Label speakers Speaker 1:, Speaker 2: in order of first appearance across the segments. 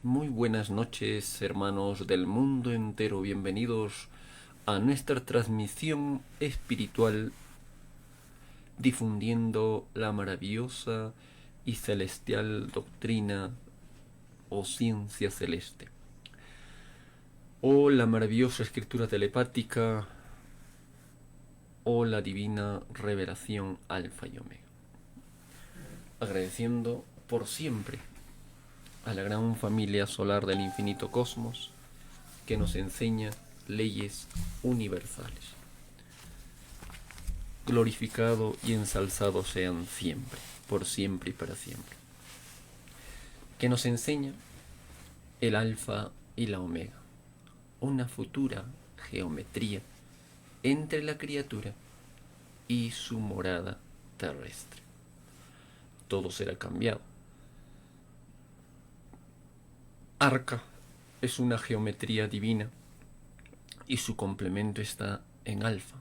Speaker 1: Muy buenas noches, hermanos del mundo entero. Bienvenidos a nuestra transmisión espiritual difundiendo la maravillosa y celestial doctrina o ciencia celeste, o la maravillosa escritura telepática, o la divina revelación alfa y omega. Agradeciendo por siempre a la gran familia solar del infinito cosmos que nos enseña leyes universales. Glorificado y ensalzado sean siempre, por siempre y para siempre. Que nos enseña el alfa y la omega, una futura geometría entre la criatura y su morada terrestre. Todo será cambiado. Arca es una geometría divina y su complemento está en alfa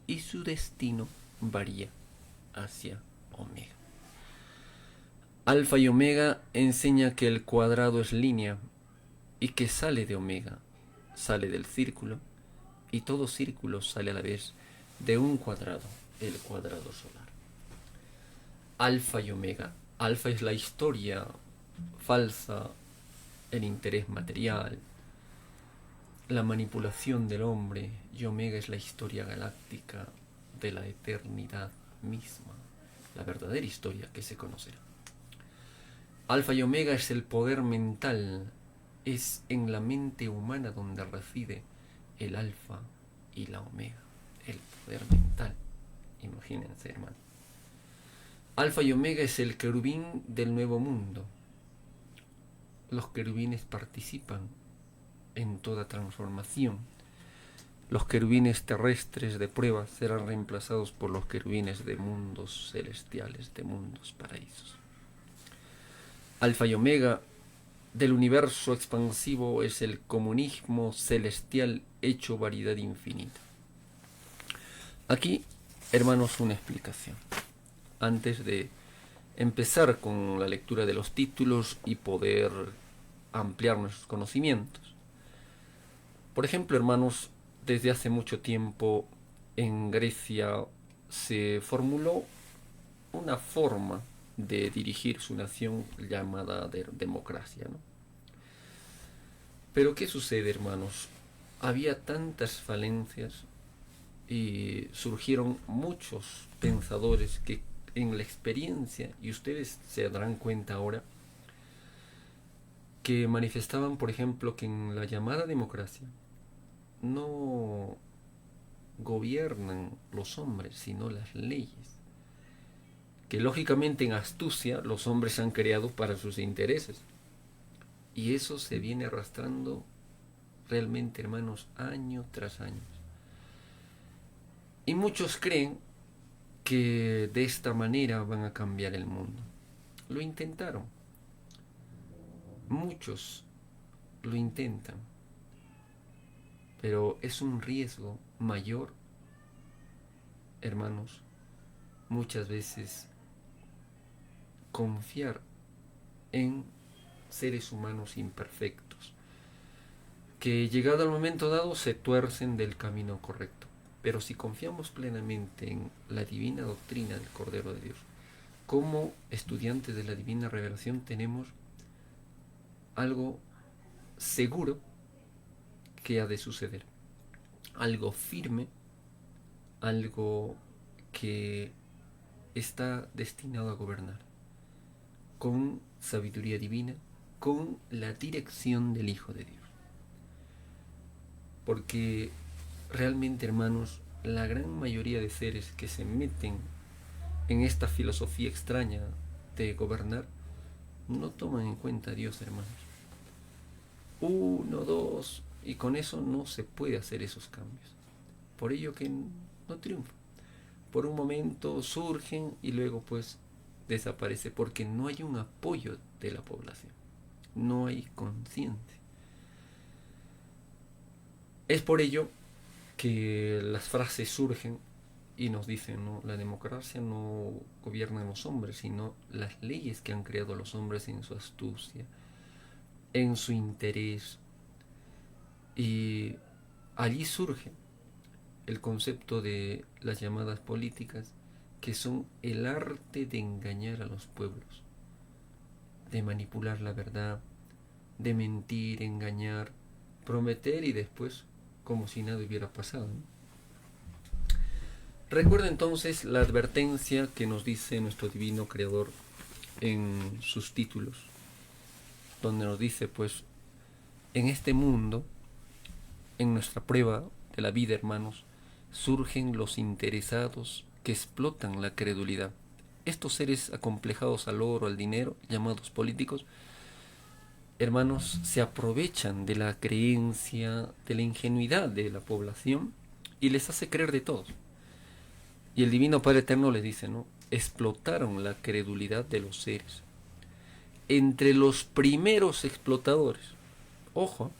Speaker 1: y su destino varía hacia omega. Alfa y omega enseña que el cuadrado es línea y que sale de omega, sale del círculo, y todo círculo sale a la vez de un cuadrado, el cuadrado solar. Alfa y omega. Alfa es la historia falsa, el interés material, la manipulación del hombre, y omega es la historia galáctica de la eternidad misma, la verdadera historia que se conocerá. Alfa y omega es el poder mental, es en la mente humana donde reside el alfa y la omega, el poder mental. Imagínense, hermano. Alfa y omega es el querubín del nuevo mundo. Los querubines participan en toda transformación. Los querubines terrestres de prueba serán reemplazados por los querubines de mundos celestiales, de mundos paraísos. Alfa y omega del universo expansivo es el comunismo celestial hecho variedad infinita. Aquí, hermanos, una explicación. Antes de empezar con la lectura de los títulos y poder ampliar nuestros conocimientos. Por ejemplo, hermanos, desde hace mucho tiempo en Grecia se formuló una forma de dirigir su nación llamada democracia, ¿no? Pero ¿qué sucede, hermanos? Había tantas falencias y surgieron muchos pensadores que en la experiencia, y ustedes se darán cuenta ahora, que manifestaban, por ejemplo, que en la llamada democracia no gobiernan los hombres, sino las leyes, que lógicamente en astucia los hombres han creado para sus intereses. Y eso se viene arrastrando realmente, hermanos, año tras año. Y muchos creen que de esta manera van a cambiar el mundo. Lo intentaron. Muchos lo intentan. Pero es un riesgo mayor, hermanos, muchas veces confiar en seres humanos imperfectos, que llegado al momento dado se tuercen del camino correcto. Pero si confiamos plenamente en la divina doctrina del Cordero de Dios, como estudiantes de la divina revelación tenemos algo seguro que ha de suceder, algo firme, algo que está destinado a gobernar, con sabiduría divina, con la dirección del Hijo de Dios. Porque realmente, hermanos, la gran mayoría de seres que se meten en esta filosofía extraña de gobernar no toman en cuenta a Dios, hermanos. Uno, dos, y con eso no se puede hacer esos cambios. Por ello que no triunfa. Por un momento surgen y luego pues desaparece, porque no hay un apoyo de la población, no hay conciencia. Es por ello que las frases surgen y nos dicen, no, la democracia no gobierna los hombres, sino las leyes que han creado los hombres en su astucia, en su interés. Y allí surge el concepto de las llamadas políticas, que son el arte de engañar a los pueblos, de manipular la verdad, de mentir, engañar, prometer y después como si nada hubiera pasado, ¿no? Recuerda entonces la advertencia que nos dice nuestro divino creador en sus títulos, donde nos dice, pues, en este mundo, en nuestra prueba de la vida, hermanos, surgen los interesados que explotan la credulidad. Estos seres acomplejados al oro, al dinero, llamados políticos, hermanos, se aprovechan de la creencia, de la ingenuidad de la población y les hace creer de todo. Y el Divino Padre Eterno les dice, ¿no? Explotaron la credulidad de los seres. Entre los primeros explotadores, ojo,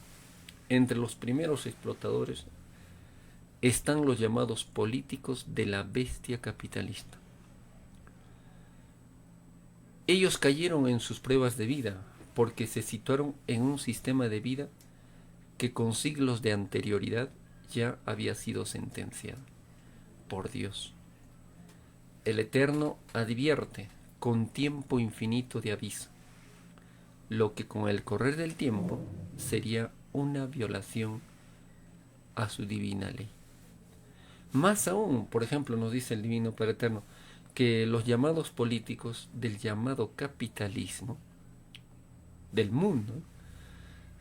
Speaker 1: entre los primeros explotadores están los llamados políticos de la bestia capitalista. Ellos cayeron en sus pruebas de vida porque se situaron en un sistema de vida que con siglos de anterioridad ya había sido sentenciado por Dios. El Eterno advierte con tiempo infinito de aviso, lo que con el correr del tiempo sería una violación a su divina ley. Más aún, por ejemplo, nos dice el Divino Padre Eterno, que los llamados políticos del llamado capitalismo del mundo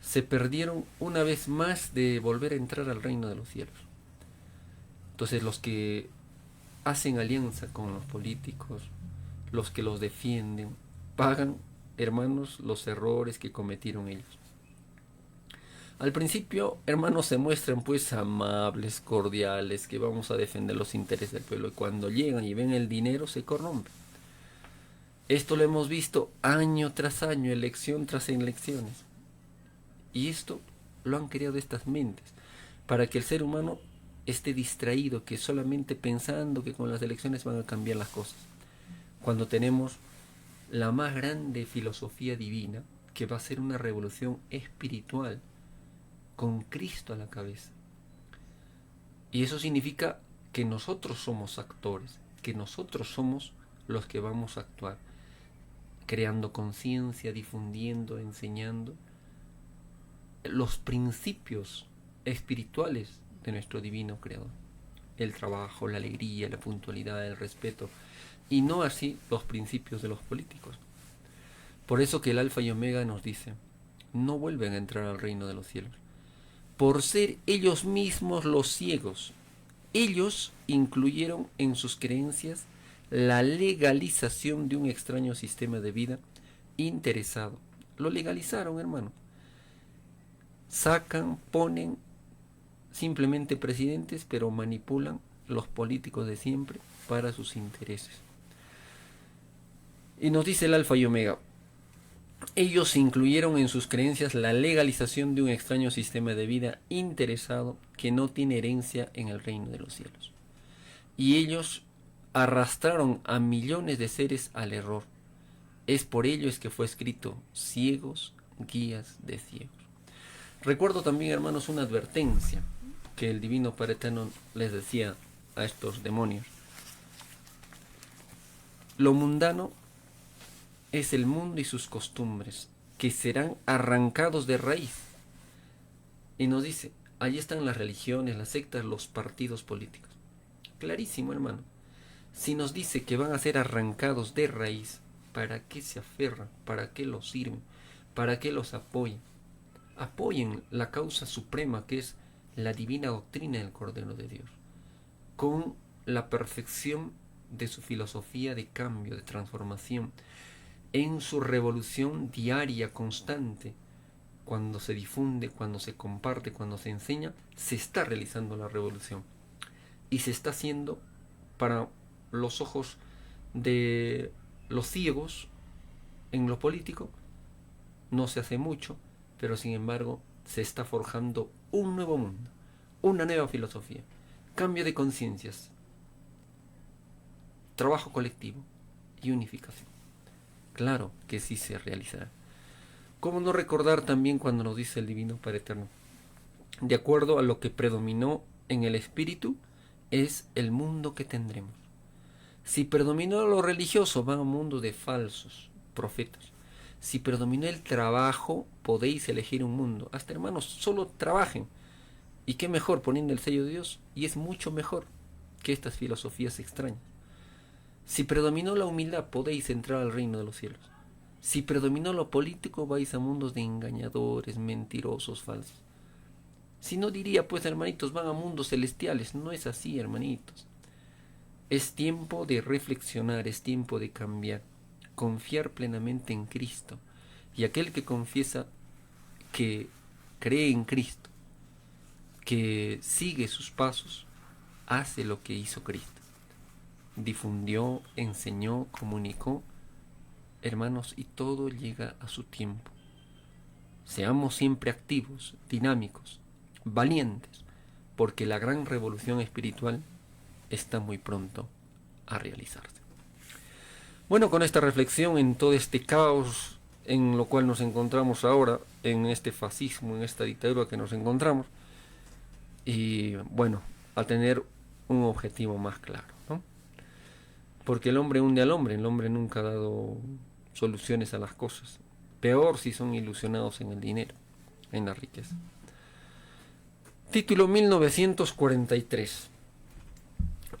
Speaker 1: se perdieron una vez más de volver a entrar al reino de los cielos. Entonces los que hacen alianza con los políticos, los que los defienden, pagan, hermanos, los errores que cometieron ellos. Al principio, hermanos, se muestran pues amables, cordiales, que vamos a defender los intereses del pueblo. Y cuando llegan y ven el dinero, se corrompen. Esto lo hemos visto año tras año, elección tras elecciones. Y esto lo han creado estas mentes, para que el ser humano esté distraído, que solamente pensando que con las elecciones van a cambiar las cosas. Cuando tenemos la más grande filosofía divina, que va a ser una revolución espiritual, con Cristo a la cabeza. Y eso significa que nosotros somos actores, que nosotros somos los que vamos a actuar, creando conciencia, difundiendo, enseñando los principios espirituales de nuestro divino creador. El trabajo, la alegría, la puntualidad, el respeto, y no así los principios de los políticos. Por eso que el Alfa y Omega nos dice, no vuelven a entrar al reino de los cielos, por ser ellos mismos los ciegos. Ellos incluyeron en sus creencias la legalización de un extraño sistema de vida interesado. Lo legalizaron, hermano. Sacan, ponen simplemente presidentes, pero manipulan los políticos de siempre para sus intereses. Y nos dice el Alfa y Omega, ellos incluyeron en sus creencias la legalización de un extraño sistema de vida interesado que no tiene herencia en el reino de los cielos. Y ellos arrastraron a millones de seres al error. Es por ello que fue escrito, ciegos, guías de ciegos. Recuerdo también, hermanos, una advertencia que el Divino Padre Eterno les decía a estos demonios. Lo mundano es el mundo y sus costumbres, que serán arrancados de raíz. Y nos dice, allí están las religiones, las sectas, los partidos políticos. Clarísimo, hermano. Si nos dice que van a ser arrancados de raíz, ¿para qué se aferran? ¿Para qué los sirven? ¿Para qué los apoyan? Apoyen la causa suprema, que es la divina doctrina del Cordero de Dios, con la perfección de su filosofía de cambio, de transformación, en su revolución diaria, constante. Cuando se difunde, cuando se comparte, cuando se enseña, se está realizando la revolución. Y se está haciendo para los ojos de los ciegos en lo político. No se hace mucho, pero sin embargo se está forjando un nuevo mundo, una nueva filosofía, cambio de conciencias, trabajo colectivo y unificación. Claro que sí se realizará. ¿Cómo no recordar también cuando nos dice el Divino Padre Eterno? De acuerdo a lo que predominó en el espíritu, es el mundo que tendremos. Si predominó lo religioso, va a un mundo de falsos profetas. Si predominó el trabajo, podéis elegir un mundo. Hasta hermanos, solo trabajen. Y qué mejor poniendo el sello de Dios. Y es mucho mejor que estas filosofías extrañas. Si predominó la humildad, podéis entrar al reino de los cielos. Si predominó lo político, vais a mundos de engañadores, mentirosos, falsos. Si no diría, pues hermanitos, van a mundos celestiales. No es así, hermanitos. Es tiempo de reflexionar, es tiempo de cambiar, confiar plenamente en Cristo. Y aquel que confiesa que cree en Cristo, que sigue sus pasos, hace lo que hizo Cristo. Difundió, enseñó, comunicó, hermanos, y todo llega a su tiempo. Seamos siempre activos, dinámicos, valientes, porque la gran revolución espiritual está muy pronto a realizarse. Bueno, con esta reflexión en todo este caos en lo cual nos encontramos ahora, en este fascismo, en esta dictadura que nos encontramos, y bueno, a tener un objetivo más claro, ¿no? Porque el hombre hunde al hombre, el hombre nunca ha dado soluciones a las cosas. Peor si son ilusionados en el dinero, en la riqueza. Título 1943.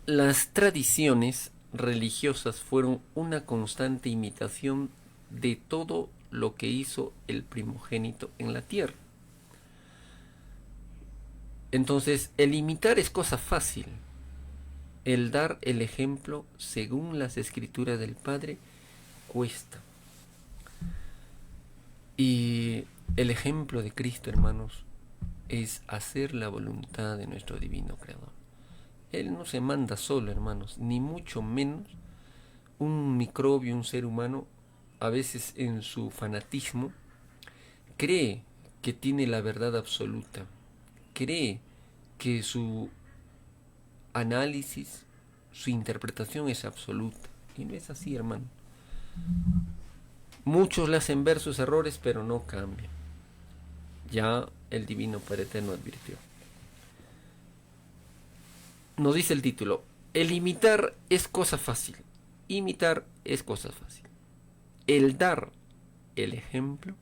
Speaker 1: Las tradiciones religiosas fueron una constante imitación de todo lo que hizo el primogénito en la tierra. Entonces, el imitar es cosa fácil. El dar el ejemplo según las escrituras del Padre cuesta. Y el ejemplo de Cristo, hermanos, es hacer la voluntad de nuestro divino Creador. Él no se manda solo, hermanos, ni mucho menos un microbio, un ser humano, a veces en su fanatismo, cree que tiene la verdad absoluta, cree que su análisis, su interpretación es absoluta. Y no es así, hermano. Muchos le hacen ver sus errores, pero no cambian. Ya el Divino Padre Eterno advirtió. Nos dice el título: el imitar es cosa fácil. Imitar es cosa fácil. El dar el ejemplo,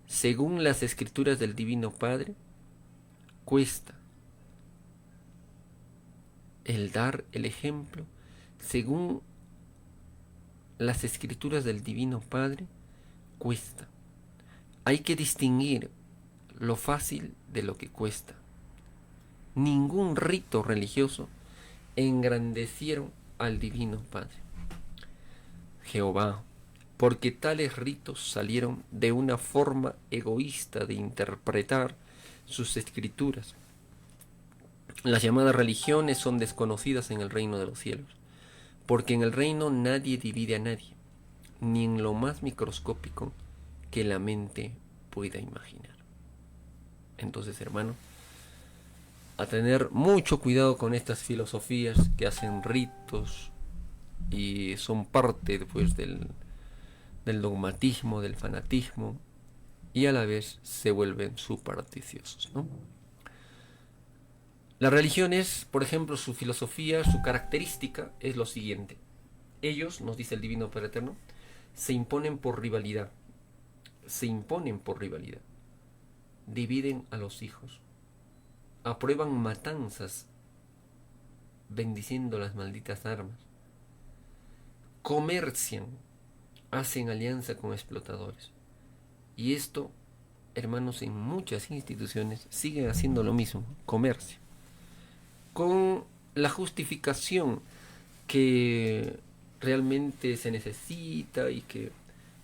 Speaker 1: según las escrituras del Divino Padre, cuesta. El dar el ejemplo, según las escrituras del Divino Padre, cuesta. Hay que distinguir lo fácil de lo que cuesta. Ningún rito religioso engrandecieron al Divino Padre. Jehová, porque tales ritos salieron de una forma egoísta de interpretar sus escrituras. Las llamadas religiones son desconocidas en el reino de los cielos, porque en el reino nadie divide a nadie, ni en lo más microscópico que la mente pueda imaginar. Entonces, hermano, a tener mucho cuidado con estas filosofías que hacen ritos y son parte pues, del dogmatismo, del fanatismo, y a la vez se vuelven supersticiosos, ¿no? Las religiones, por ejemplo, su filosofía, su característica es lo siguiente. Ellos, nos dice el Divino Padre Eterno, se imponen por rivalidad. Se imponen por rivalidad. Dividen a los hijos. Aprueban matanzas, bendiciendo las malditas armas. Comercian, hacen alianza con explotadores. Y esto, hermanos, en muchas instituciones siguen haciendo lo mismo, comercio. Con la justificación que realmente se necesita y que,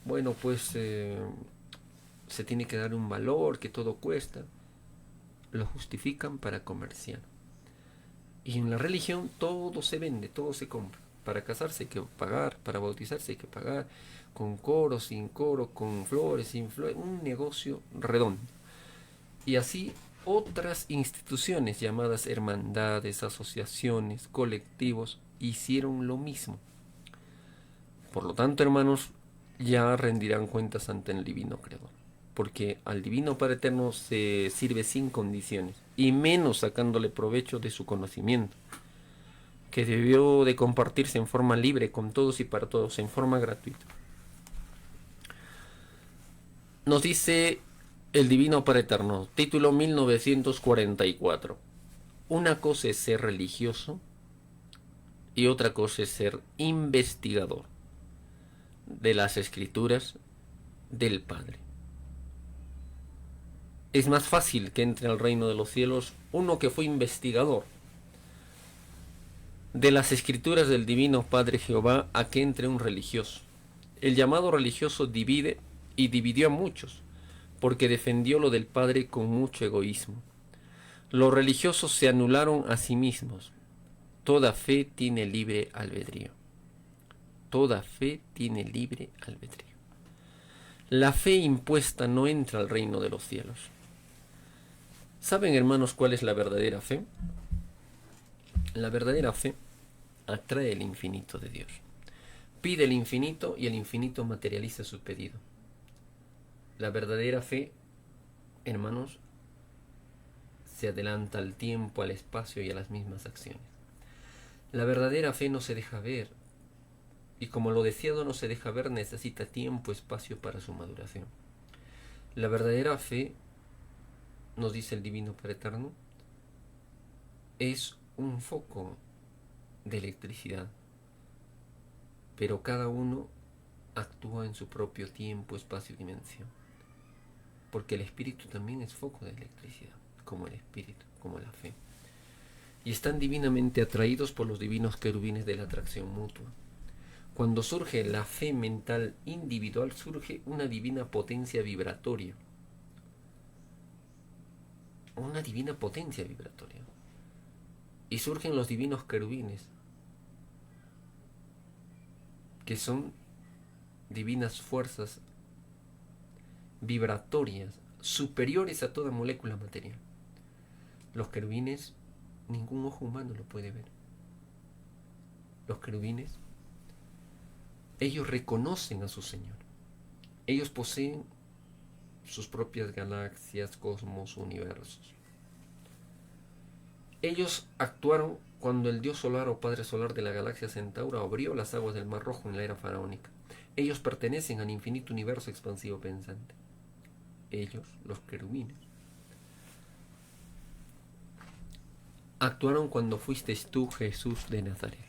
Speaker 1: bueno, pues se tiene que dar un valor, que todo cuesta, lo justifican para comerciar. Y en la religión todo se vende, todo se compra. Para casarse hay que pagar, para bautizarse hay que pagar, con coro, sin coro, con flores, sin flores, un negocio redondo. Y así otras instituciones llamadas hermandades, asociaciones, colectivos, hicieron lo mismo. Por lo tanto, hermanos, ya rendirán cuentas ante el divino creador. Porque al divino Padre Eterno se sirve sin condiciones, y menos sacándole provecho de su conocimiento, que debió de compartirse en forma libre con todos y para todos, en forma gratuita. Nos dice el divino Padre Eterno, título 1944. Una cosa es ser religioso y otra cosa es ser investigador de las escrituras del Padre. Es más fácil que entre al reino de los cielos uno que fue investigador de las escrituras del divino Padre Jehová a que entre un religioso. El llamado religioso divide y dividió a muchos, porque defendió lo del Padre con mucho egoísmo. Los religiosos se anularon a sí mismos. Toda fe tiene libre albedrío. Toda fe tiene libre albedrío. La fe impuesta no entra al reino de los cielos. ¿Saben, hermanos, cuál es la verdadera fe? La verdadera fe atrae el infinito de Dios. Pide el infinito y el infinito materializa su pedido. La verdadera fe, hermanos, se adelanta al tiempo, al espacio y a las mismas acciones. La verdadera fe no se deja ver, y como lo deseado no se deja ver, necesita tiempo, espacio para su maduración. La verdadera fe, nos dice el Divino Padre Eterno, es un foco de electricidad, pero cada uno actúa en su propio tiempo, espacio y dimensión, porque el espíritu también es foco de electricidad, como el espíritu, como la fe, y están divinamente atraídos por los divinos querubines de la atracción mutua. Cuando surge la fe mental individual, surge una divina potencia vibratoria, y surgen los divinos querubines, que son divinas fuerzas vibratorias superiores a toda molécula material. Los querubines, ningún ojo humano lo puede ver. Los querubines, ellos reconocen a su Señor. Ellos poseen sus propias galaxias, cosmos, universos. Ellos actuaron cuando el dios solar o padre solar de la galaxia Centauro abrió las aguas del Mar Rojo en la era faraónica. Ellos pertenecen al infinito universo expansivo pensante. Ellos, los querubines, actuaron cuando fuiste tú, Jesús de Nazaret.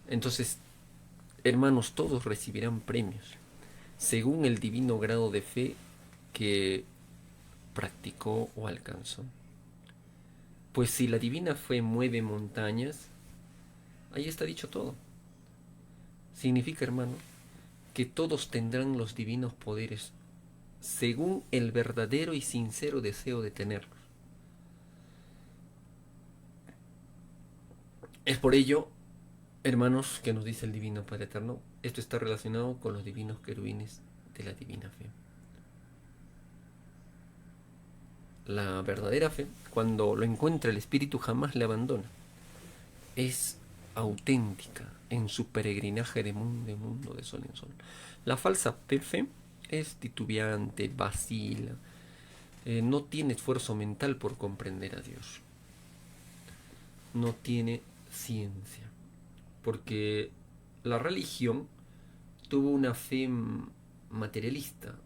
Speaker 1: Entonces, hermanos, todos recibirán premios según el divino grado de fe que practicó o alcanzó. Pues si la divina fe mueve montañas, ahí está dicho todo. Significa, hermano, que todos tendrán los divinos poderes según el verdadero y sincero deseo de tenerlos. Es por ello, hermanos, que nos dice el Divino Padre Eterno, esto está relacionado con los divinos querubines de la divina fe. La verdadera fe, cuando lo encuentra el espíritu, jamás le abandona. Es auténtica en su peregrinaje de mundo, de sol en sol. La falsa fe es titubeante, vacila, no tiene esfuerzo mental por comprender a Dios. No tiene ciencia. Porque la religión tuvo una fe materialista,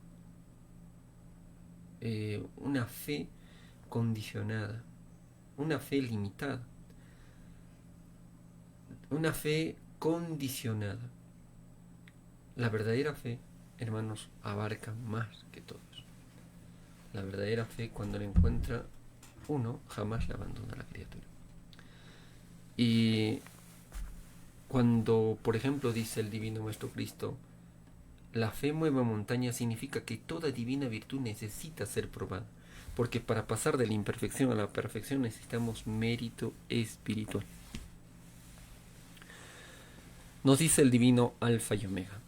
Speaker 1: una fe condicionada, una fe limitada, una fe condicionada. La verdadera fe, hermanos, abarca más que todos. La verdadera fe, cuando la encuentra uno, jamás la abandona a la criatura. Y cuando, por ejemplo, dice el Divino Maestro Cristo, la fe mueve montañas, significa que toda divina virtud necesita ser probada, porque para pasar de la imperfección a la perfección necesitamos mérito espiritual. Nos dice el Divino Alfa y Omega.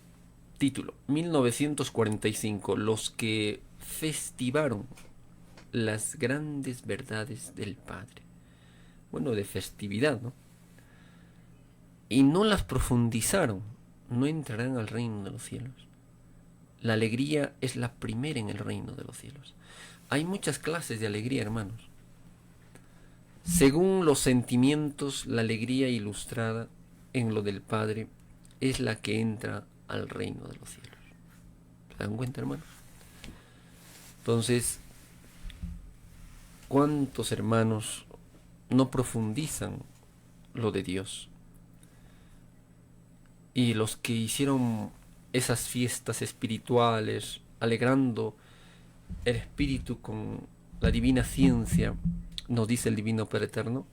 Speaker 1: Título 1945. Los que festivaron las grandes verdades del Padre. Bueno, de festividad, ¿no? Y no las profundizaron, no entrarán al reino de los cielos. La alegría es la primera en el reino de los cielos. Hay muchas clases de alegría, hermanos. Según los sentimientos, la alegría ilustrada en lo del Padre es la que entra al reino de los cielos. ¿Se dan cuenta, hermanos? Entonces, ¿cuántos hermanos no profundizan lo de Dios? Y los que hicieron esas fiestas espirituales, alegrando el espíritu con la divina ciencia, nos dice el Divino Padre Eterno,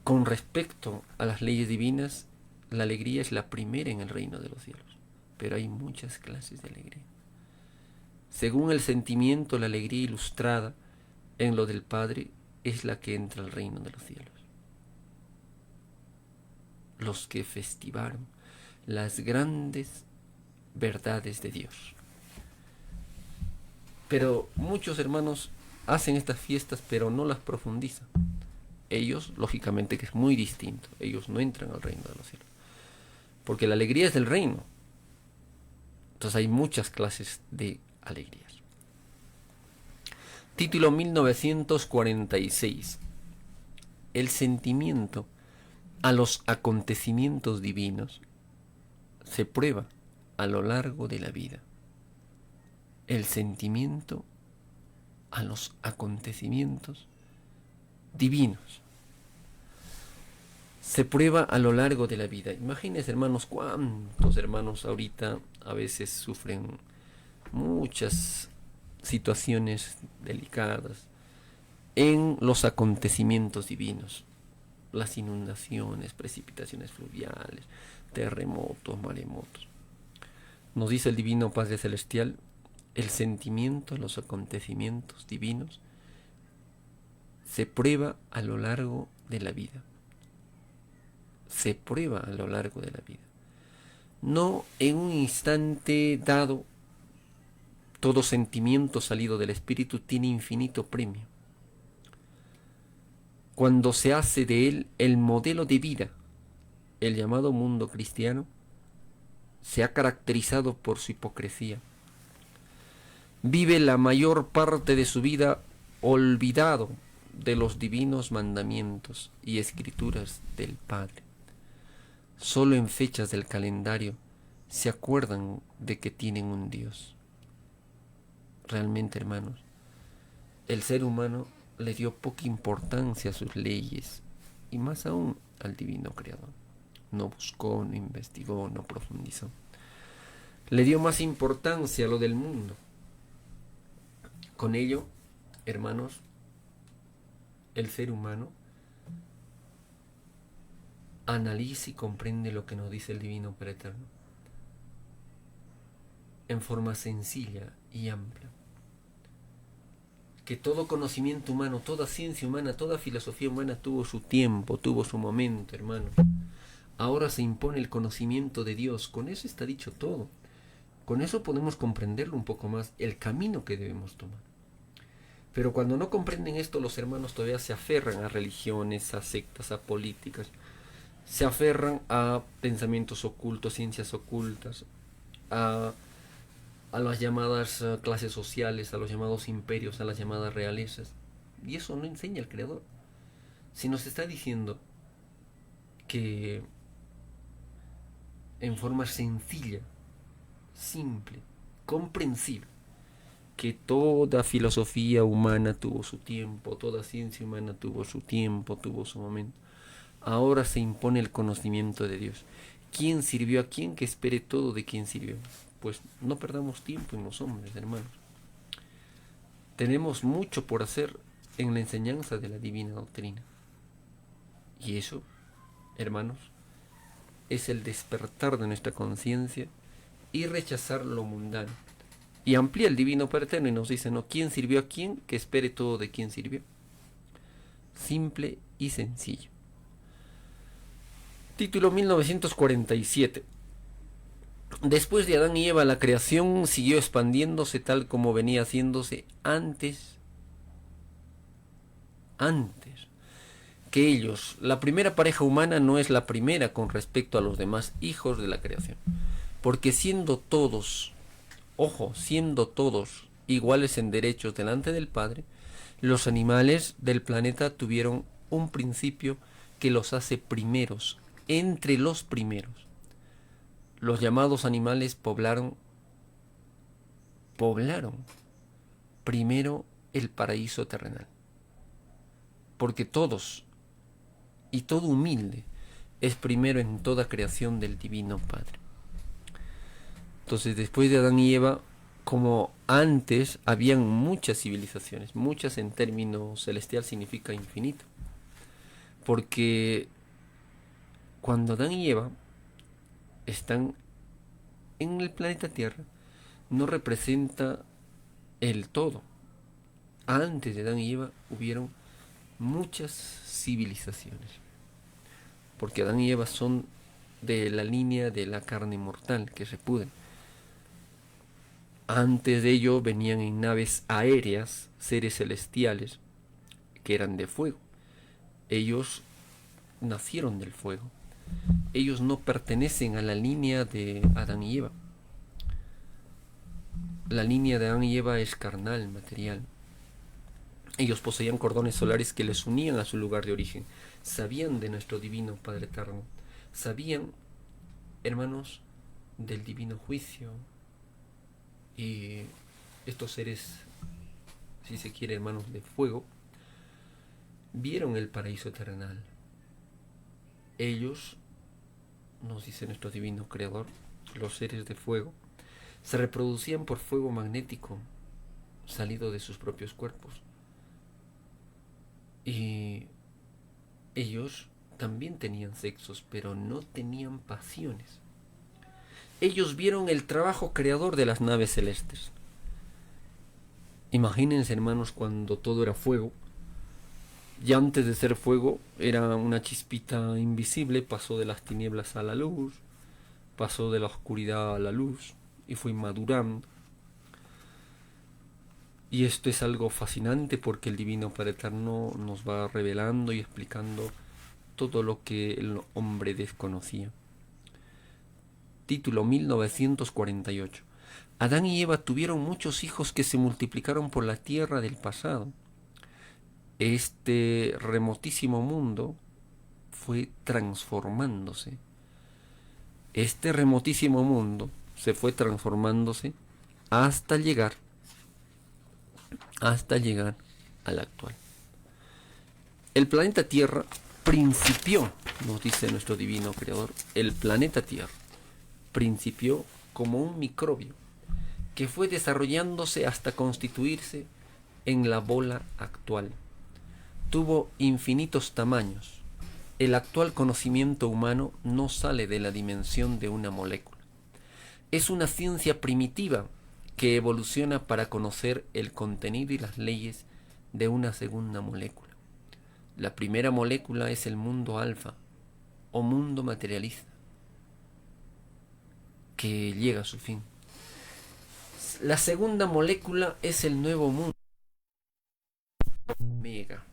Speaker 1: con respecto a las leyes divinas, la alegría es la primera en el reino de los cielos. Pero hay muchas clases de alegría. Según el sentimiento, la alegría ilustrada en lo del Padre es la que entra al reino de los cielos. Los que festivaron las grandes verdades de Dios. Pero muchos hermanos hacen estas fiestas pero no las profundizan. Ellos, lógicamente que es muy distinto, ellos no entran al reino de los cielos. Porque la alegría es del reino. Entonces hay muchas clases de alegrías. Título 1946. El sentimiento a los acontecimientos divinos se prueba a lo largo de la vida. El sentimiento a los acontecimientos divinos se prueba a lo largo de la vida. Imagínense, hermanos, cuántos hermanos ahorita a veces sufren muchas situaciones delicadas en los acontecimientos divinos. Las inundaciones, precipitaciones fluviales, terremotos, maremotos. Nos dice el Divino Padre Celestial, el sentimiento a los acontecimientos divinos se prueba a lo largo de la vida. Se prueba a lo largo de la vida. No en un instante dado. Todo sentimiento salido del Espíritu tiene infinito premio. Cuando se hace de él el modelo de vida, el llamado mundo cristiano se ha caracterizado por su hipocresía. Vive la mayor parte de su vida olvidado de los divinos mandamientos y escrituras del Padre. Solo en fechas del calendario se acuerdan de que tienen un Dios. Realmente, hermanos, el ser humano le dio poca importancia a sus leyes y más aún al divino creador. No buscó, no investigó, no profundizó. Le dio más importancia a lo del mundo. Con ello, hermanos, el ser humano analiza y comprende lo que nos dice el Divino Padre Eterno en forma sencilla y amplia. Que todo conocimiento humano, toda ciencia humana, toda filosofía humana tuvo su tiempo, tuvo su momento, hermano. Ahora se impone el conocimiento de Dios. Con eso está dicho todo. Con eso podemos comprenderlo un poco más, el camino que debemos tomar. Pero cuando no comprenden esto, los hermanos todavía se aferran a religiones, a sectas, a políticas. Se aferran a pensamientos ocultos, ciencias ocultas, a las llamadas clases sociales, a los llamados imperios, a las llamadas realezas. Y eso no enseña el Creador. Si nos está diciendo que en forma sencilla, simple, comprensible, que toda filosofía humana tuvo su tiempo, toda ciencia humana tuvo su tiempo, tuvo su momento. Ahora se impone el conocimiento de Dios. ¿Quién sirvió a quién? Que espere todo de quién sirvió. Pues no perdamos tiempo en los hombres, hermanos. Tenemos mucho por hacer en la enseñanza de la divina doctrina. Y eso, hermanos, es el despertar de nuestra conciencia y rechazar lo mundano. Y amplía el Divino Padre Eterno y nos dice, ¿no? ¿Quién sirvió a quién? Que espere todo de quién sirvió. Simple y sencillo. Título 1947. Después de Adán y Eva, la creación siguió expandiéndose tal como venía haciéndose antes que ellos, la primera pareja humana no es la primera con respecto a los demás hijos de la creación. Porque siendo todos, ojo, siendo todos iguales en derechos delante del Padre, los animales del planeta tuvieron un principio que los hace primeros, entre los primeros. Los llamados animales poblaron primero el paraíso terrenal. Porque todos, y todo humilde, es primero en toda creación del Divino Padre. Entonces, después de Adán y Eva, como antes habían muchas civilizaciones, muchas en términos celestial significa infinito, porque cuando Adán y Eva están en el planeta Tierra, no representa el todo. Antes de Adán y Eva hubieron muchas civilizaciones, porque Adán y Eva son de la línea de la carne mortal que se pudre. Antes de ello venían en naves aéreas seres celestiales que eran de fuego. Ellos nacieron del fuego. Ellos no pertenecen a la línea de Adán y Eva. La línea de Adán y Eva es carnal, material. Ellos poseían cordones solares que les unían a su lugar de origen. Sabían de nuestro divino Padre Eterno. Sabían, hermanos, del divino juicio. Y estos seres, si se quiere, hermanos de fuego, vieron el paraíso terrenal. Ellos, nos dice nuestro divino creador, los seres de fuego, se reproducían por fuego magnético salido de sus propios cuerpos. Y ellos también tenían sexos, pero no tenían pasiones. Ellos vieron el trabajo creador de las naves celestes. Imagínense, hermanos, cuando todo era fuego. Ya antes de ser fuego era una chispita invisible, pasó de las tinieblas a la luz, pasó de la oscuridad a la luz y fue madurando. Y esto es algo fascinante porque el Divino Padre Eterno nos va revelando y explicando todo lo que el hombre desconocía. Título 1948. Adán y Eva tuvieron muchos hijos que se multiplicaron por la tierra del pasado. Este remotísimo mundo fue transformándose. Este remotísimo mundo se fue transformándose hasta llegar al actual. El planeta Tierra principió, nos dice nuestro divino creador, el planeta Tierra principió como un microbio que fue desarrollándose hasta constituirse en la bola actual. Tuvo infinitos tamaños. El actual conocimiento humano no sale de la dimensión de una molécula. Es una ciencia primitiva que evoluciona para conocer el contenido y las leyes de una segunda molécula. La primera molécula es el mundo alfa o mundo materialista, que llega a su fin. La segunda molécula es el nuevo mundo omega.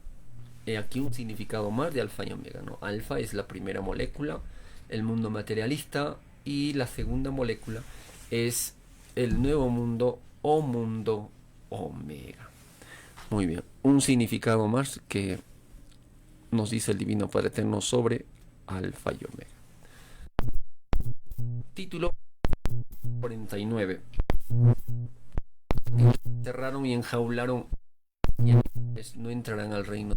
Speaker 1: He aquí un significado más de alfa y omega, ¿no? Alfa es la primera molécula, el mundo materialista, y la segunda molécula es el nuevo mundo o mundo omega. Muy bien, un significado más que nos dice el Divino Padre Eterno sobre alfa y omega. Título 49. Cerraron y enjaularon y no entrarán al reino.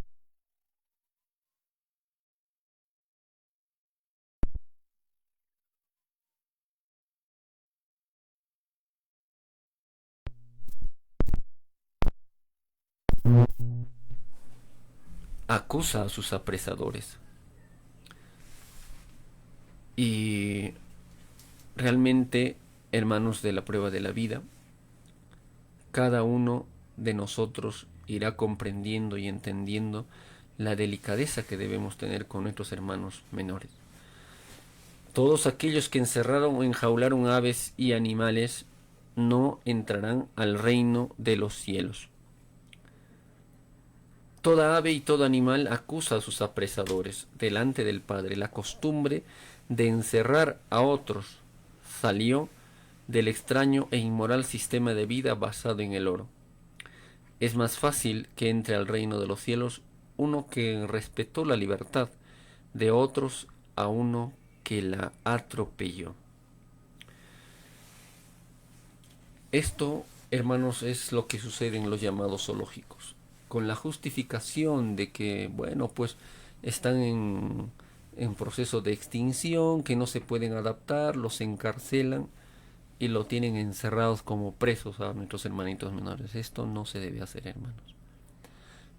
Speaker 1: Acusa a sus apresadores. Y realmente, hermanos de la prueba de la vida, cada uno de nosotros irá comprendiendo y entendiendo la delicadeza que debemos tener con nuestros hermanos menores. Todos aquellos que encerraron o enjaularon aves y animales no entrarán al reino de los cielos. Toda ave y todo animal acusa a sus apresadores delante del Padre. La costumbre de encerrar a otros salió del extraño e inmoral sistema de vida basado en el oro. Es más fácil que entre al reino de los cielos uno que respetó la libertad de otros a uno que la atropelló. Esto, hermanos, es lo que sucede en los llamados zoológicos, con la justificación de que, bueno, pues están en proceso de extinción, que no se pueden adaptar, los encarcelan y lo tienen encerrados como presos a nuestros hermanitos menores. Esto no se debe hacer, hermanos.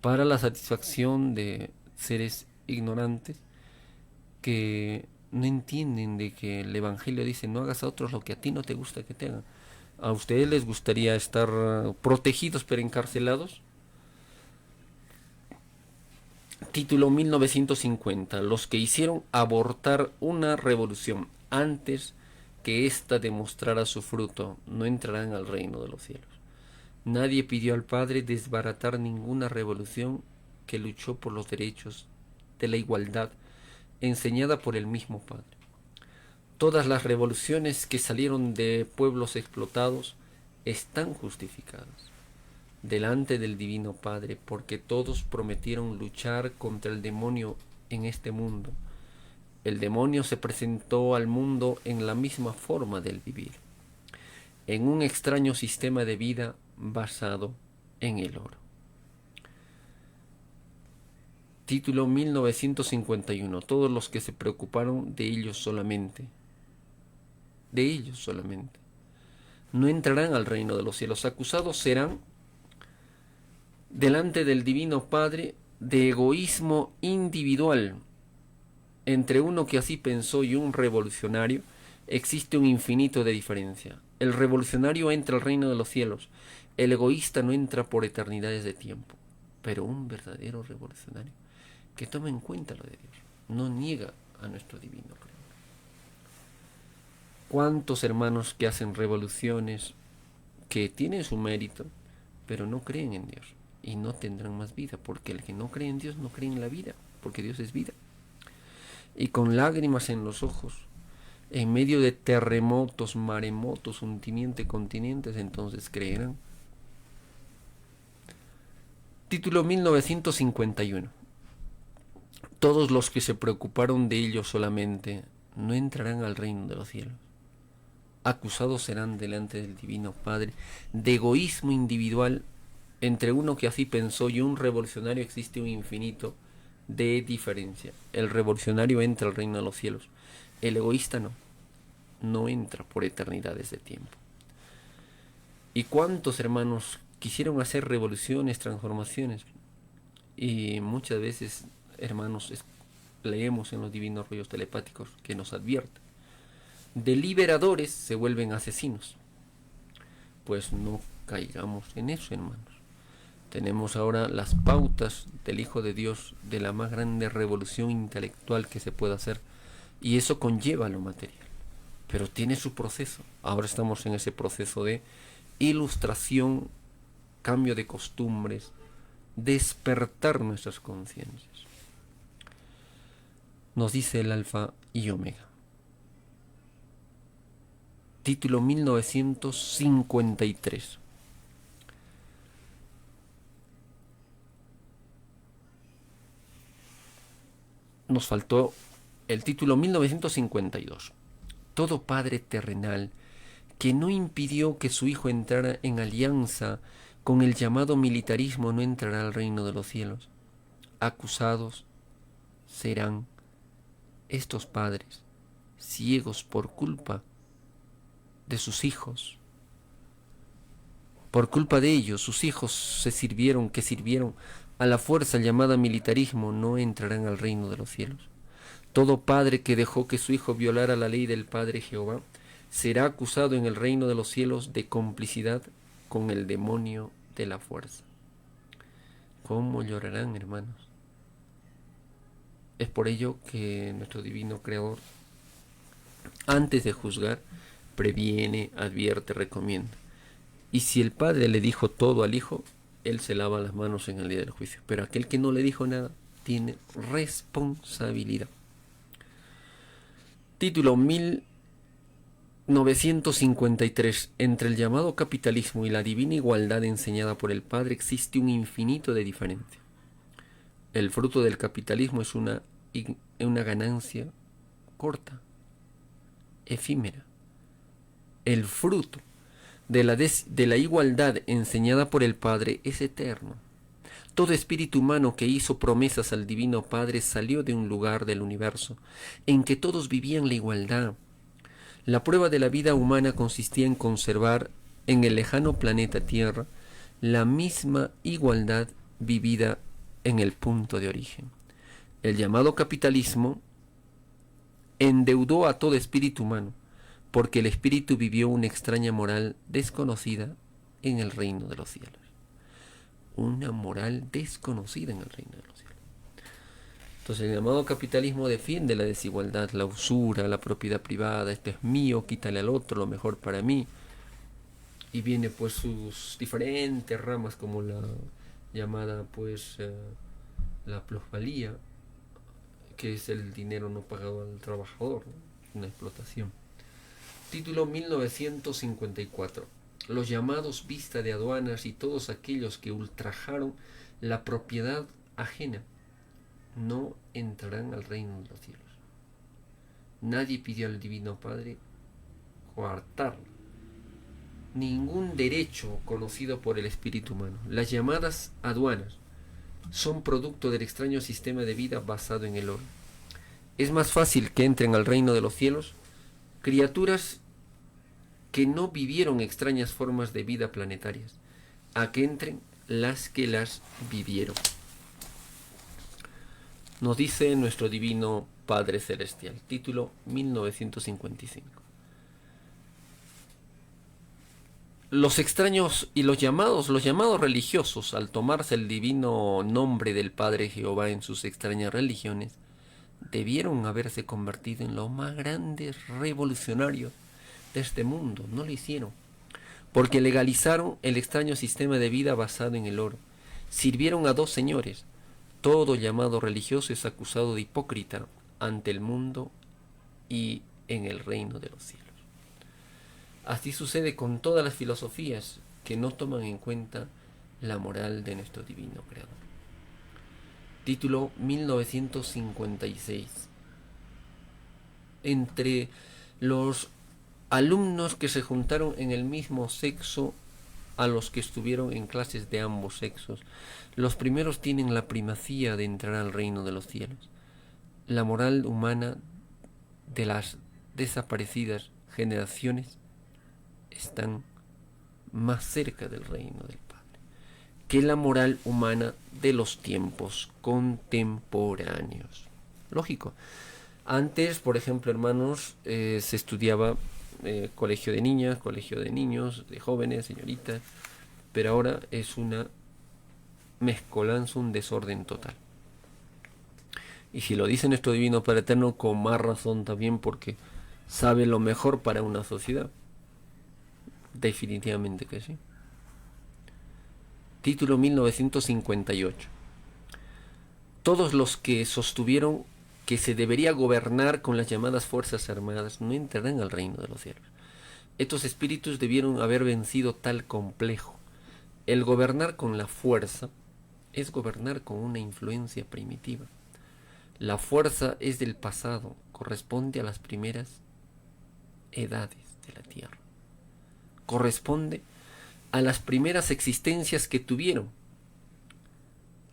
Speaker 1: Para la satisfacción de seres ignorantes que no entienden de que el Evangelio dice no hagas a otros lo que a ti no te gusta que te hagan. ¿A ustedes les gustaría estar protegidos pero encarcelados? Título 1950. Los que hicieron abortar una revolución antes que ésta demostrara su fruto no entrarán al reino de los cielos. Nadie pidió al Padre desbaratar ninguna revolución que luchó por los derechos de la igualdad enseñada por el mismo Padre. Todas las revoluciones que salieron de pueblos explotados están justificadas delante del Divino Padre, porque todos prometieron luchar contra el demonio en este mundo. El demonio se presentó al mundo en la misma forma del vivir, en un extraño sistema de vida basado en el oro. Título 1951. Todos los que se preocuparon de ellos solamente, no entrarán al reino de los cielos. Acusados serán delante del Divino Padre de egoísmo individual. Entre uno que así pensó y un revolucionario existe un infinito de diferencia. El revolucionario entra al reino de los cielos. El egoísta no entra por eternidades de tiempo. Pero un verdadero revolucionario que toma en cuenta lo de Dios no niega a nuestro divino Creador. ¿Cuántos hermanos que hacen revoluciones que tienen su mérito, pero no creen en Dios y no tendrán más vida? Porque el que no cree en Dios no cree en la vida, porque Dios es vida. Y con lágrimas en los ojos, en medio de terremotos, maremotos, hundimiento de continentes, entonces creerán. Título 1951. Todos los que se preocuparon de ellos solamente no entrarán al reino de los cielos. Acusados serán delante del Divino Padre de egoísmo individual. Entre uno que así pensó y un revolucionario existe un infinito de diferencia. El revolucionario entra al reino de los cielos. El egoísta no entra por eternidades de tiempo. ¿Y cuántos hermanos quisieron hacer revoluciones, transformaciones? Y muchas veces, hermanos, leemos en los divinos rollos telepáticos que nos advierten: deliberadores se vuelven asesinos. Pues no caigamos en eso, hermanos. Tenemos ahora las pautas del Hijo de Dios, de la más grande revolución intelectual que se pueda hacer, y eso conlleva lo material, pero tiene su proceso. Ahora estamos en ese proceso de ilustración, cambio de costumbres, despertar nuestras conciencias. Nos dice el Alfa y Omega. Título 1953. Nos faltó el título 1952. Todo padre terrenal que no impidió que su hijo entrara en alianza con el llamado militarismo no entrará al reino de los cielos. Acusados serán estos padres, ciegos por culpa de sus hijos. Por culpa de ellos, sus hijos sirvieron a la fuerza llamada militarismo, no entrarán al reino de los cielos. Todo padre que dejó que su hijo violara la ley del Padre Jehová será acusado en el reino de los cielos de complicidad con el demonio de la fuerza. ¿Cómo llorarán, hermanos? Es por ello que nuestro divino Creador, antes de juzgar, previene, advierte, recomienda. Y si el Padre le dijo todo al Hijo, él se lava las manos en el día del juicio. Pero aquel que no le dijo nada tiene responsabilidad. Título 1953. Entre el llamado capitalismo y la divina igualdad enseñada por el Padre existe un infinito de diferencia. El fruto del capitalismo es una ganancia corta, efímera. El fruto de la igualdad enseñada por el Padre es eterno. Todo espíritu humano que hizo promesas al Divino Padre salió de un lugar del universo en que todos vivían la igualdad. La prueba de la vida humana consistía en conservar en el lejano planeta Tierra la misma igualdad vivida en el punto de origen. El llamado capitalismo endeudó a todo espíritu humano, porque el espíritu vivió una extraña moral desconocida en el reino de los cielos. Una moral desconocida en el reino de los cielos. Entonces el llamado capitalismo defiende la desigualdad, la usura, la propiedad privada. Esto es mío, quítale al otro lo mejor para mí. Y viene pues sus diferentes ramas, como la llamada pues la plusvalía, que es el dinero no pagado al trabajador, ¿no? Una explotación. Título 1954. Los llamados vista de aduanas y todos aquellos que ultrajaron la propiedad ajena no entrarán al reino de los cielos. Nadie pidió al Divino Padre coartarlo. Ningún derecho conocido por el espíritu humano. Las llamadas aduanas son producto del extraño sistema de vida basado en el oro. Es más fácil que entren al reino de los cielos criaturas que no vivieron extrañas formas de vida planetarias, a que entren las que las vivieron. Nos dice nuestro Divino Padre Celestial, título 1955. Los extraños y los llamados religiosos, al tomarse el divino nombre del Padre Jehová en sus extrañas religiones, debieron haberse convertido en los más grandes revolucionarios de este mundo. No lo hicieron, porque legalizaron el extraño sistema de vida basado en el oro. Sirvieron a dos señores. Todo llamado religioso es acusado de hipócrita ante el mundo y en el reino de los cielos. Así sucede con todas las filosofías que no toman en cuenta la moral de nuestro divino Creador. Título 1956. Entre los alumnos que se juntaron en el mismo sexo a los que estuvieron en clases de ambos sexos, los primeros tienen la primacía de entrar al reino de los cielos. La moral humana de las desaparecidas generaciones están más cerca del reino del Padre que la moral humana de los tiempos contemporáneos. Lógico. Antes, por ejemplo, hermanos, se estudiaba colegio de niñas, colegio de niños, de jóvenes, señoritas, pero ahora es una mezcolanza, un desorden total. Y si lo dice nuestro Divino Padre Eterno, con más razón también, porque sabe lo mejor para una sociedad. Definitivamente que sí. Título 1958. Todos los que sostuvieron que se debería gobernar con las llamadas fuerzas armadas no entrarán al reino de los cielos. Estos espíritus debieron haber vencido tal complejo. El gobernar con la fuerza es gobernar con una influencia primitiva. La fuerza es del pasado, corresponde a las primeras edades de la tierra. Corresponde a las primeras existencias que tuvieron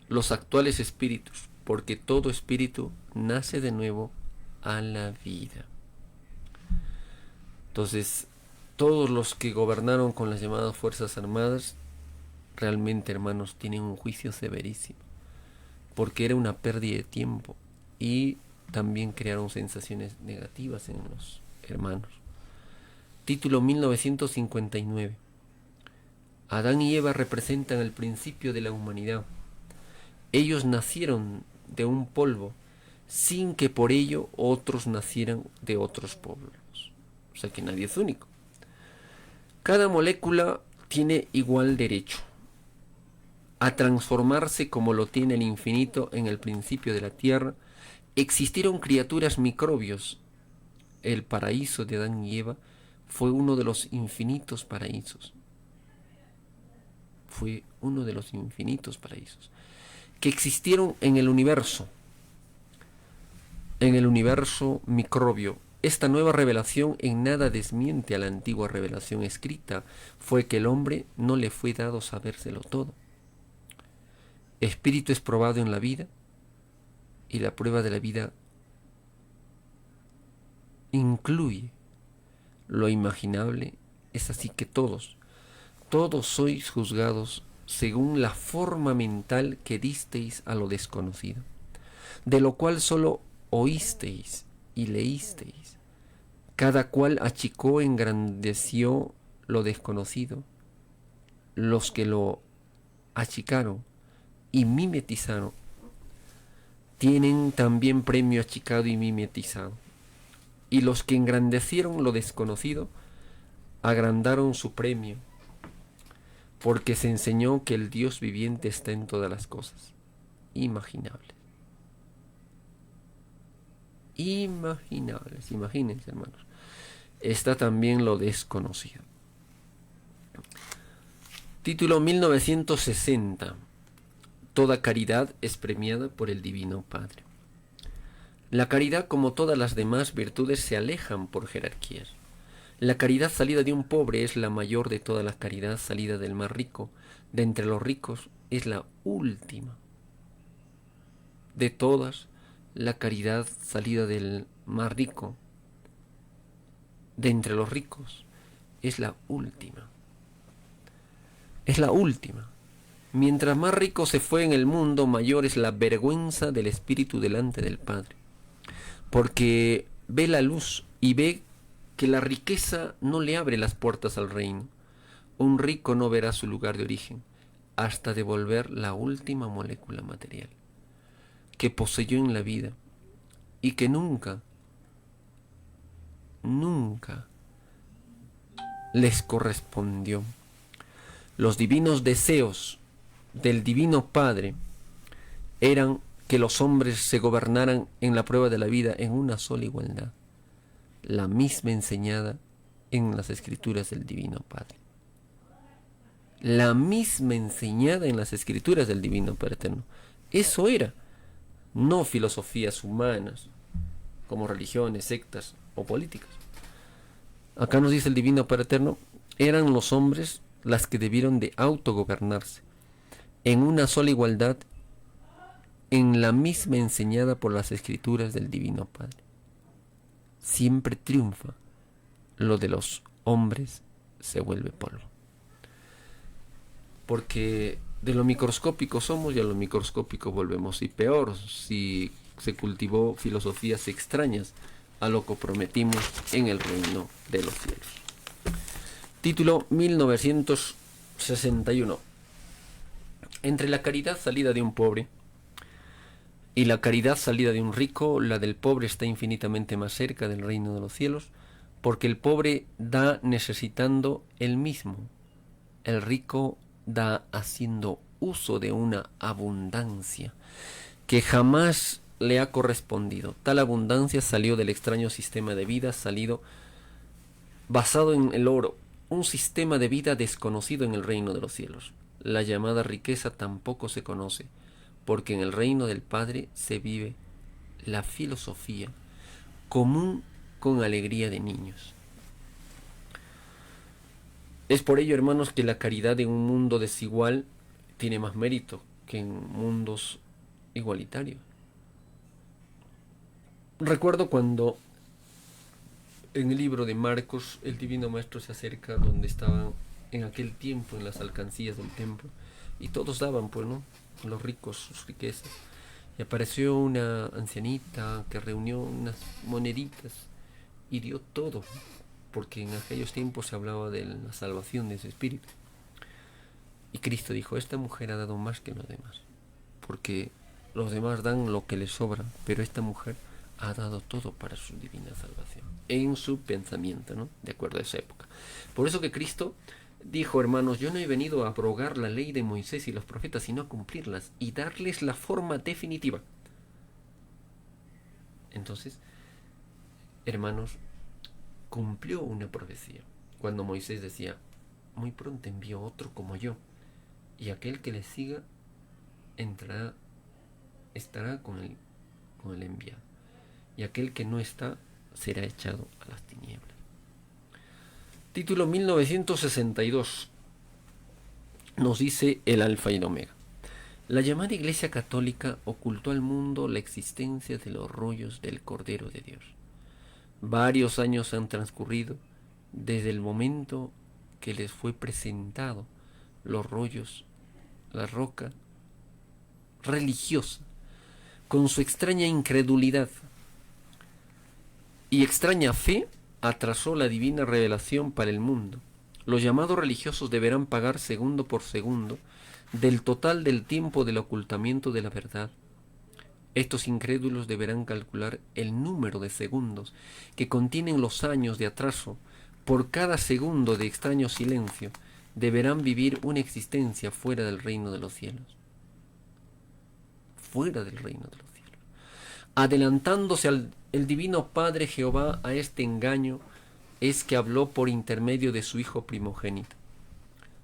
Speaker 1: los actuales espíritus, porque todo espíritu nace de nuevo a la vida. Entonces, todos los que gobernaron con las llamadas fuerzas armadas, realmente, hermanos, tienen un juicio severísimo, porque era una pérdida de tiempo y también crearon sensaciones negativas en los hermanos. Título 1959. Adán y Eva representan el principio de la humanidad. Ellos nacieron de un polvo, sin que por ello otros nacieran de otros pueblos. O sea que nadie es único. Cada molécula tiene igual derecho. a transformarse como lo tiene el infinito en el principio de la tierra, existieron criaturas microbios. El paraíso de Adán y Eva fue uno de los infinitos paraísos. Fue uno de los infinitos paraísos que existieron en el universo microbio. Esta nueva revelación en nada desmiente a la antigua revelación escrita, fue que el hombre no le fue dado sabérselo todo. Espíritu es probado en la vida, y la prueba de la vida incluye lo imaginable. Es así que todos sois juzgados según la forma mental que disteis a lo desconocido, de lo cual solo oísteis y leísteis. Cada cual achicó, engrandeció lo desconocido. Los que lo achicaron y mimetizaron tienen también premio achicado y mimetizado. Y los que engrandecieron lo desconocido agrandaron su premio, porque se enseñó que el Dios viviente está en todas las cosas imaginables. Imagínense, hermanos. Está también lo desconocido. Título 1960. Toda caridad es premiada por el Divino Padre. La caridad, como todas las demás virtudes, se alejan por jerarquías. La caridad salida de un pobre es la mayor de todas las caridad salida del más rico. De entre los ricos es la última. De todas, la caridad salida del más rico, de entre los ricos, es la última. Es la última. Mientras más rico se fue en el mundo, mayor es la vergüenza del espíritu delante del Padre. Porque ve la luz y ve que la riqueza no le abre las puertas al reino. Un rico no verá su lugar de origen hasta devolver la última molécula material que poseyó en la vida y que nunca les correspondió. Los divinos deseos del Divino Padre eran que los hombres se gobernaran en la prueba de la vida en una sola igualdad, la misma enseñada en las escrituras del Divino Padre. La misma enseñada en las escrituras del Divino Padre Eterno. Eso era, no filosofías humanas, como religiones, sectas o políticas. Acá nos dice el Divino Padre Eterno, eran los hombres las que debieron de autogobernarse en una sola igualdad, en la misma enseñada por las escrituras del Divino Padre. Siempre triunfa lo de los hombres se vuelve polvo. Porque de lo microscópico somos y a lo microscópico volvemos. Y peor, si se cultivó filosofías extrañas a lo que prometimos en el reino de los cielos. Título 1961. Entre la caridad salida de un pobre y la caridad salida de un rico, la del pobre está infinitamente más cerca del reino de los cielos, porque el pobre da necesitando el mismo, el rico da haciendo uso de una abundancia que jamás le ha correspondido. Tal abundancia salió del extraño sistema de vida basado en el oro, un sistema de vida desconocido en el reino de los cielos. La llamada riqueza tampoco se conoce, porque en el reino del Padre se vive la filosofía común con alegría de niños. Es por ello, hermanos, que la caridad en un mundo desigual tiene más mérito que en mundos igualitarios. Recuerdo cuando en el libro de Marcos el Divino Maestro se acerca donde estaban en aquel tiempo en las alcancías del templo y todos daban, pues, ¿no?, los ricos sus riquezas, y apareció una ancianita que reunió unas moneditas y dio todo, porque en aquellos tiempos se hablaba de la salvación de ese espíritu. Y Cristo dijo, esta mujer ha dado más que los demás, porque los demás dan lo que les sobra, pero esta mujer ha dado todo para su divina salvación, en su pensamiento, ¿no?, de acuerdo a esa época. Por eso que Cristo Dijo, hermanos, yo no he venido a abrogar la ley de Moisés y los profetas, sino a cumplirlas y darles la forma definitiva. Entonces, hermanos, cumplió una profecía. Cuando Moisés decía, muy pronto envío otro como yo, y aquel que le siga estará con el enviado, y aquel que no está será echado a las tinieblas. Título 1962. Nos dice el Alfa y el Omega. La llamada Iglesia Católica ocultó al mundo la existencia de los rollos del Cordero de Dios. Varios años han transcurrido desde el momento que les fue presentado los rollos, la roca religiosa, con su extraña incredulidad y extraña fe, atrasó la divina revelación para el mundo. Los llamados religiosos deberán pagar segundo por segundo del total del tiempo del ocultamiento de la verdad. Estos incrédulos deberán calcular el número de segundos que contienen los años de atraso. Por cada segundo de extraño silencio deberán vivir una existencia fuera del reino de los cielos. Fuera del reino de los cielos. Adelantándose el divino Padre Jehová a este engaño, es que habló por intermedio de su Hijo primogénito.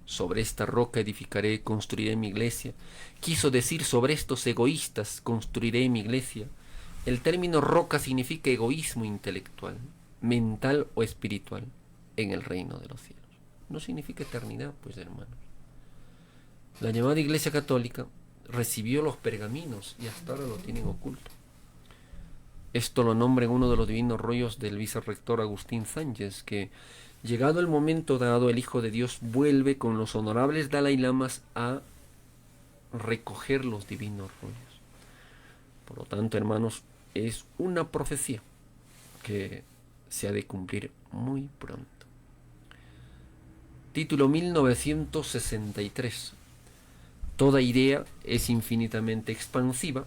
Speaker 1: Sobre esta roca edificaré, construiré mi iglesia. Quiso decir, sobre estos egoístas construiré mi iglesia. El término roca significa egoísmo intelectual, mental o espiritual en el reino de los cielos. No significa eternidad, pues, hermanos. La llamada Iglesia Católica recibió los pergaminos y hasta ahora lo tienen oculto. Esto lo nombra en uno de los divinos rollos del vicerrector Agustín Sánchez, que llegado el momento dado, el Hijo de Dios vuelve con los honorables Dalai Lamas a recoger los divinos rollos. Por lo tanto, hermanos, es una profecía que se ha de cumplir muy pronto. Título 1963. Toda idea es infinitamente expansiva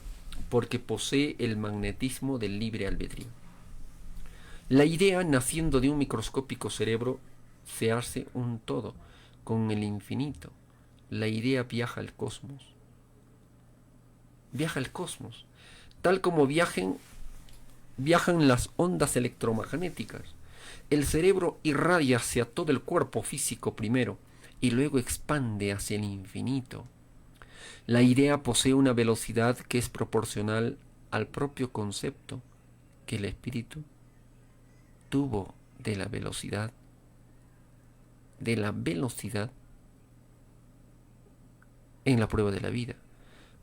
Speaker 1: porque posee el magnetismo del libre albedrío. La idea, naciendo de un microscópico cerebro, se hace un todo con el infinito. La idea viaja al cosmos. Viaja al cosmos, tal como viajan las ondas electromagnéticas. El cerebro irradia hacia todo el cuerpo físico primero y luego expande hacia el infinito. La idea posee una velocidad que es proporcional al propio concepto que el espíritu tuvo de la velocidad en la prueba de la vida,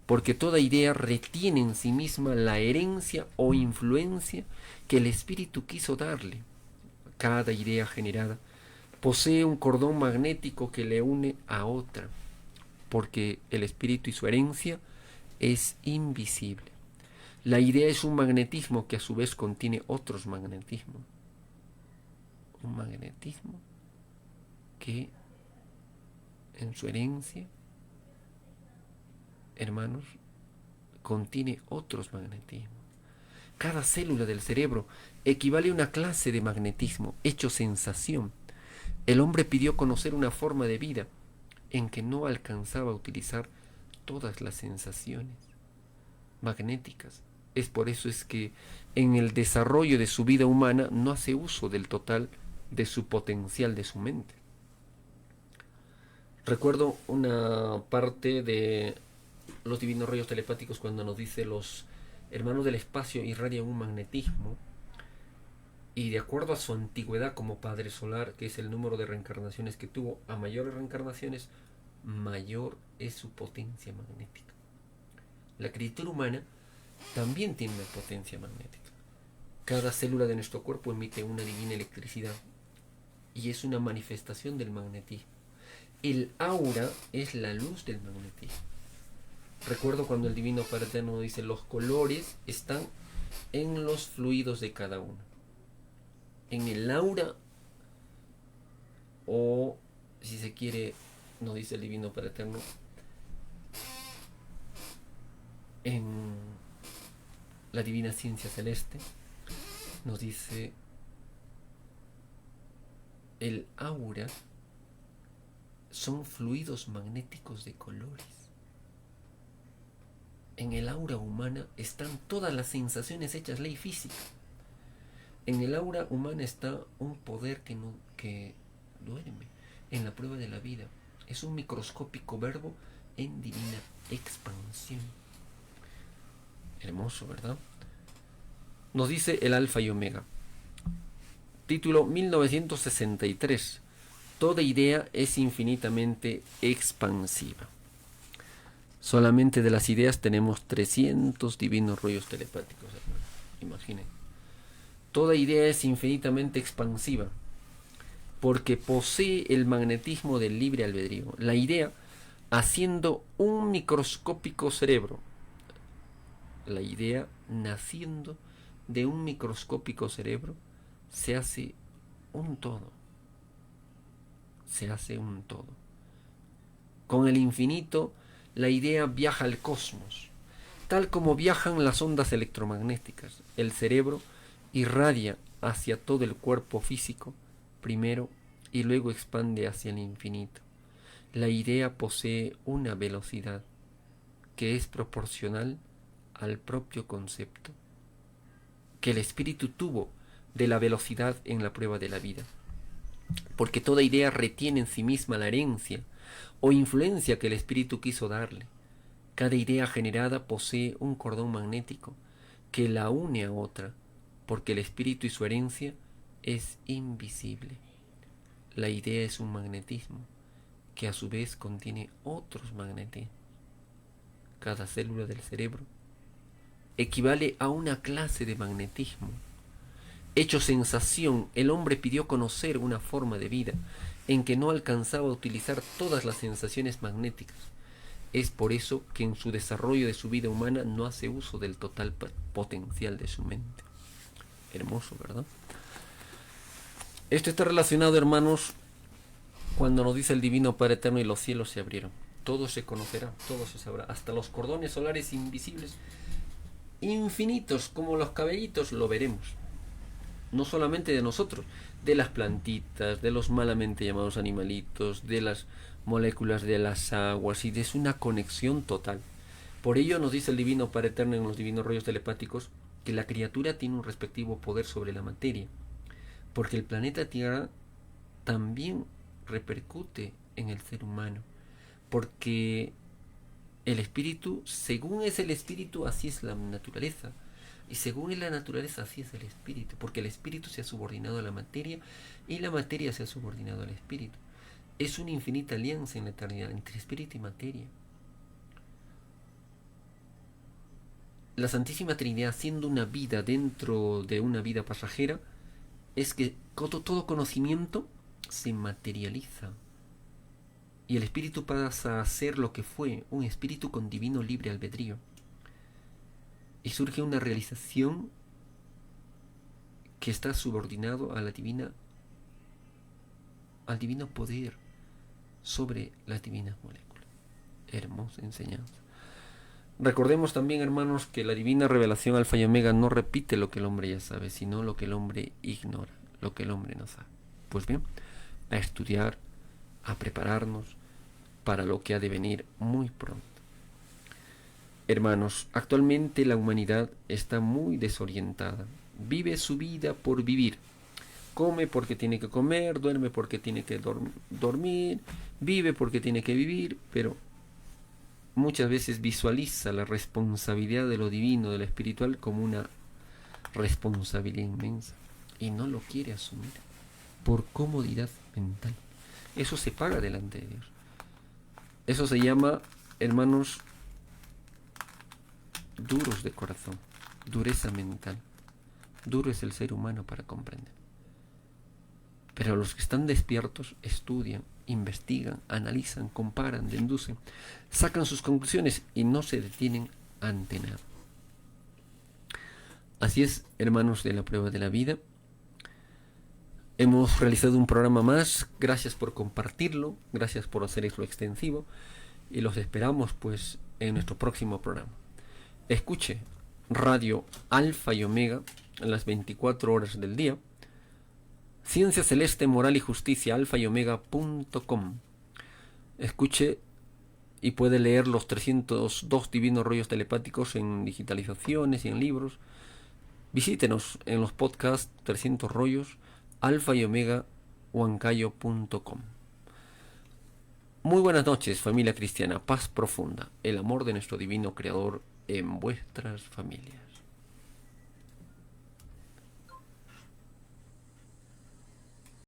Speaker 1: porque toda idea retiene en sí misma la herencia o influencia que el espíritu quiso darle. Cada idea generada posee un cordón magnético que le une a otra, porque el espíritu y su herencia es invisible. La idea es un magnetismo que a su vez contiene otros magnetismos. Un magnetismo que en su herencia, hermanos, contiene otros magnetismos. Cada célula del cerebro equivale a una clase de magnetismo hecho sensación. El hombre pidió conocer una forma de vida en que no alcanzaba a utilizar todas las sensaciones magnéticas. Es por eso es que en el desarrollo de su vida humana no hace uso del total de su potencial de su mente. Recuerdo una parte de los divinos rollos telepáticos cuando nos dice los hermanos del espacio irradian un magnetismo y de acuerdo a su antigüedad como Padre Solar, que es el número de reencarnaciones que tuvo, a mayores reencarnaciones, mayor es su potencia magnética. La criatura humana también tiene una potencia magnética. Cada célula de nuestro cuerpo emite una divina electricidad y es una manifestación del magnetismo. El aura es la luz del magnetismo. Recuerdo cuando el Divino Padre Eterno dice: los colores están en los fluidos de cada uno. En el aura, o si se quiere, nos dice el Divino Padre Eterno, en la divina ciencia celeste, nos dice: el aura son fluidos magnéticos de colores. En el aura humana están todas las sensaciones hechas ley física. En el aura humana está un poder que duerme en la prueba de la vida. Es un microscópico verbo en divina expansión. Hermoso, ¿verdad? Nos dice el Alfa y Omega. Título 1963. Toda idea es infinitamente expansiva. Solamente de las ideas tenemos 300 divinos rollos telepáticos, hermano. Imaginen. Toda idea es infinitamente expansiva porque posee el magnetismo del libre albedrío. La idea, haciendo un microscópico cerebro, la idea naciendo de un microscópico cerebro, se hace un todo. Se hace un todo. Con el infinito, la idea viaja al cosmos, tal como viajan las ondas electromagnéticas. El cerebro irradia hacia todo el cuerpo físico primero y luego expande hacia el infinito. La idea posee una velocidad que es proporcional al propio concepto que el espíritu tuvo de la velocidad en la prueba de la vida, porque toda idea retiene en sí misma la herencia o influencia que el espíritu quiso darle. Cada idea generada posee un cordón magnético que la une a otra, porque el espíritu y su herencia es invisible. La idea es un magnetismo que a su vez contiene otros magnetismos. Cada célula del cerebro equivale a una clase de magnetismo. Hecho sensación, el hombre pidió conocer una forma de vida en que no alcanzaba a utilizar todas las sensaciones magnéticas. Es por eso que en su desarrollo de su vida humana no hace uso del total potencial de su mente. Hermoso, ¿verdad? Esto está relacionado, hermanos, cuando nos dice el Divino Padre Eterno: y los cielos se abrieron. Todo se conocerá, todo se sabrá. Hasta los cordones solares invisibles, infinitos como los cabellitos, lo veremos. No solamente de nosotros, de las plantitas, de los malamente llamados animalitos, de las moléculas de las aguas, y es una conexión total. Por ello nos dice el Divino Padre Eterno en los divinos rollos telepáticos que la criatura tiene un respectivo poder sobre la materia, porque el planeta Tierra también repercute en el ser humano, porque el espíritu, según es el espíritu, así es la naturaleza. Y según es la naturaleza, así es el espíritu, porque el espíritu se ha subordinado a la materia y la materia se ha subordinado al espíritu. Es una infinita alianza en la eternidad entre espíritu y materia. La Santísima Trinidad, siendo una vida dentro de una vida pasajera, es que todo conocimiento se materializa y el espíritu pasa a ser lo que fue, un espíritu con divino libre albedrío. Y surge una realización que está subordinado a la al divino poder sobre las divinas moléculas. Hermosa enseñanza. Recordemos también, hermanos, que la divina revelación Alfa y Omega no repite lo que el hombre ya sabe, sino lo que el hombre ignora, lo que el hombre no sabe. Pues bien, a estudiar, a prepararnos para lo que ha de venir muy pronto. Hermanos, actualmente la humanidad está muy desorientada. Vive su vida por vivir. Come porque tiene que comer, duerme porque tiene que dormir, vive porque tiene que vivir, pero muchas veces visualiza la responsabilidad de lo divino, de lo espiritual, como una responsabilidad inmensa y no lo quiere asumir por comodidad mental. Eso se paga delante de Dios. Eso se llama, hermanos, duros de corazón, dureza mental. Duro es el ser humano para comprender. Pero los que están despiertos estudian, investigan, analizan, comparan, deducen, sacan sus conclusiones y no se detienen ante nada. Así es, hermanos de la prueba de la vida. Hemos realizado un programa más. Gracias por compartirlo, gracias por hacerlo extensivo y los esperamos pues en nuestro próximo programa. Escuche Radio Alfa y Omega en las 24 horas del día. Ciencia Celeste, Moral y Justicia, alfa y omega.com. escuche y puede leer los 302 divinos rollos telepáticos en digitalizaciones y en libros. Visítenos en los podcasts 300 rollos, alfa y omega, huancayo.com. Muy buenas noches, familia cristiana, paz profunda, el amor de nuestro divino creador en vuestras familias.